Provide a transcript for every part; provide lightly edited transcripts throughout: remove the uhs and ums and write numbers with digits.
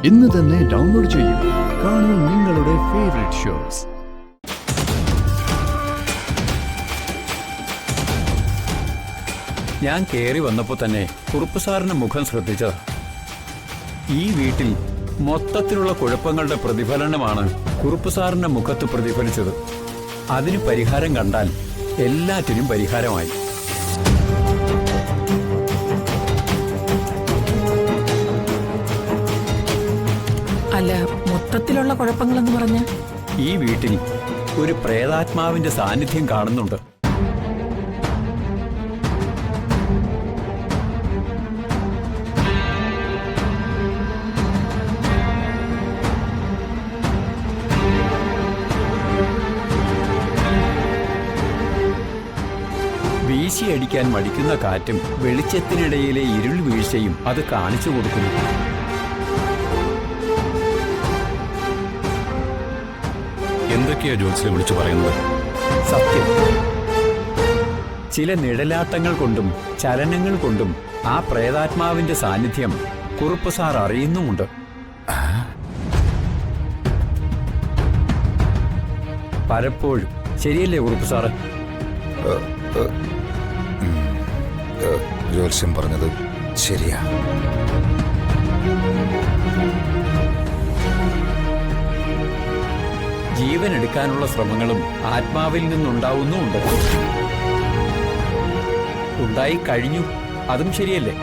ഇന്ന് തന്നെ ഡൗൺലോഡ് ചെയ്യൂ. കാണൂ നിങ്ങളുടെ ഫേവറേറ്റ് ഷോസ്. ഞാൻ കയറി വന്നപ്പോൾ തന്നെ കുറുപ്പ് സാറിന്റെ മുഖം ശ്രദ്ധിച്ചത്. ഈ വീട്ടിൽ മൊത്തത്തിലുള്ള കുഴപ്പങ്ങളുടെ പ്രതിഫലനമാണ് കുറുപ്പ് സാറിന്റെ മുഖത്ത് പ്രതിഫലിച്ചത്. അതിന് പരിഹാരം കണ്ടാൽ എല്ലാറ്റിനും പരിഹാരമായി. അല്ല, മൊത്തത്തിലുള്ള കുഴപ്പങ്ങളെന്ന് പറഞ്ഞ ഈ വീട്ടിൽ ഒരു പ്രേതാത്മാവിന്റെ സാന്നിധ്യം കാണുന്നുണ്ട്. വീശിയടിക്കാൻ മടിക്കുന്ന കാറ്റും വെളിച്ചത്തിനിടയിലെ ഇരുൾ വീഴ്ചയും അത് കാണിച്ചു കൊടുക്കുന്നു. എന്തൊക്കെയാ ജോത്സ്യനെ വിളിച്ചു പറയുന്നത്? സത്യം. ചില നിഴലാട്ടങ്ങൾ കൊണ്ടും ചലനങ്ങൾ കൊണ്ടും ആ പ്രേതാത്മാവിന്റെ സാന്നിധ്യം കുറുപ്പ് സാർ അറിയുന്നുമുണ്ട്. പലപ്പോഴും. ശരിയല്ലേ കുറുപ്പ് സാറ്? ജോത്സ്യം പറഞ്ഞത് ശരിയാ. ജീവൻ എടുക്കാനുള്ള ശ്രമങ്ങളും ആത്മാവിൽ നിന്നുണ്ടാവുന്നുമുണ്ട്. ഉണ്ടായി കഴിഞ്ഞു. അതും ശരിയല്ലേ?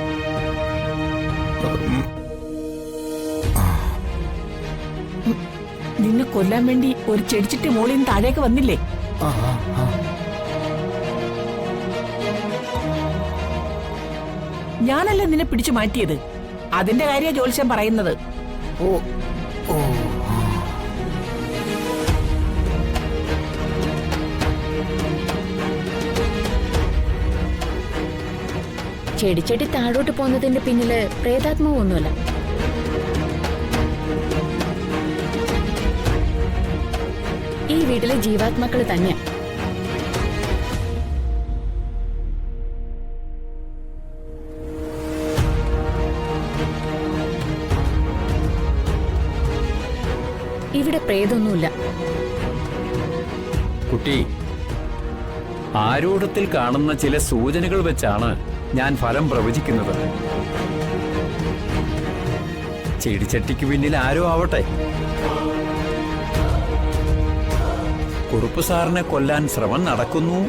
നിന്നെ കൊല്ലാൻ വേണ്ടി ഒരു ചെടിച്ചിട്ട് മോളിൽ നിന്ന് താഴേക്ക് വന്നില്ലേ? ഞാനല്ല നിന്നെ പിടിച്ചു മാറ്റിയത്. അതിന്റെ കാര്യ ജ്യോത്സ്യം പറയുന്നത്. ചെടിച്ചട്ടി താഴോട്ട് പോകുന്നതിന്റെ പിന്നില് പ്രേതാത്മാവൊന്നുമല്ല. ഈ വീട്ടിലെ ജീവാത്മാക്കള് തന്നെയാ. ഇവിടെ പ്രേതൊന്നുമില്ല. കുട്ടി, ആരൂഢത്തിൽ കാണുന്ന ചില സൂചനകൾ വെച്ചാണ് ഞാൻ ഫലം പ്രവചിക്കുന്നത്. ചെടിച്ചട്ടിക്ക് പിന്നിൽ ആരോ ആവട്ടെ. കുറുപ്പ് സാറിനെ കൊല്ലാൻ ശ്രമം നടക്കുന്നു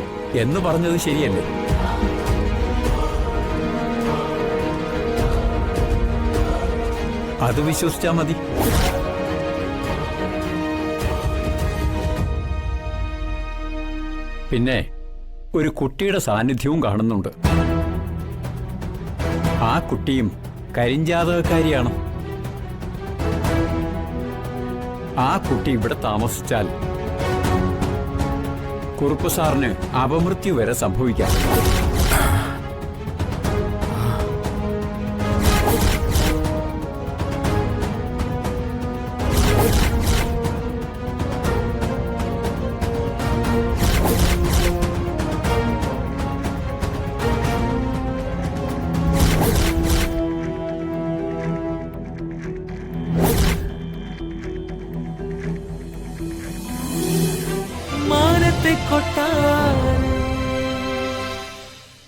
എന്ന് പറഞ്ഞത് ശരിയല്ലേ? അത് വിശ്വസിച്ചാ മതി. പിന്നെ ഒരു കുട്ടിയുടെ സാന്നിധ്യവും കാണുന്നുണ്ട്. ആ കുട്ടിയും കരിഞ്ചാതകക്കാരിയാണ്. ആ കുട്ടി ഇവിടെ താമസിച്ചാൽ കുറുപ്പ് സാറിന് അപമൃത്യു വരെ സംഭവിക്കാം.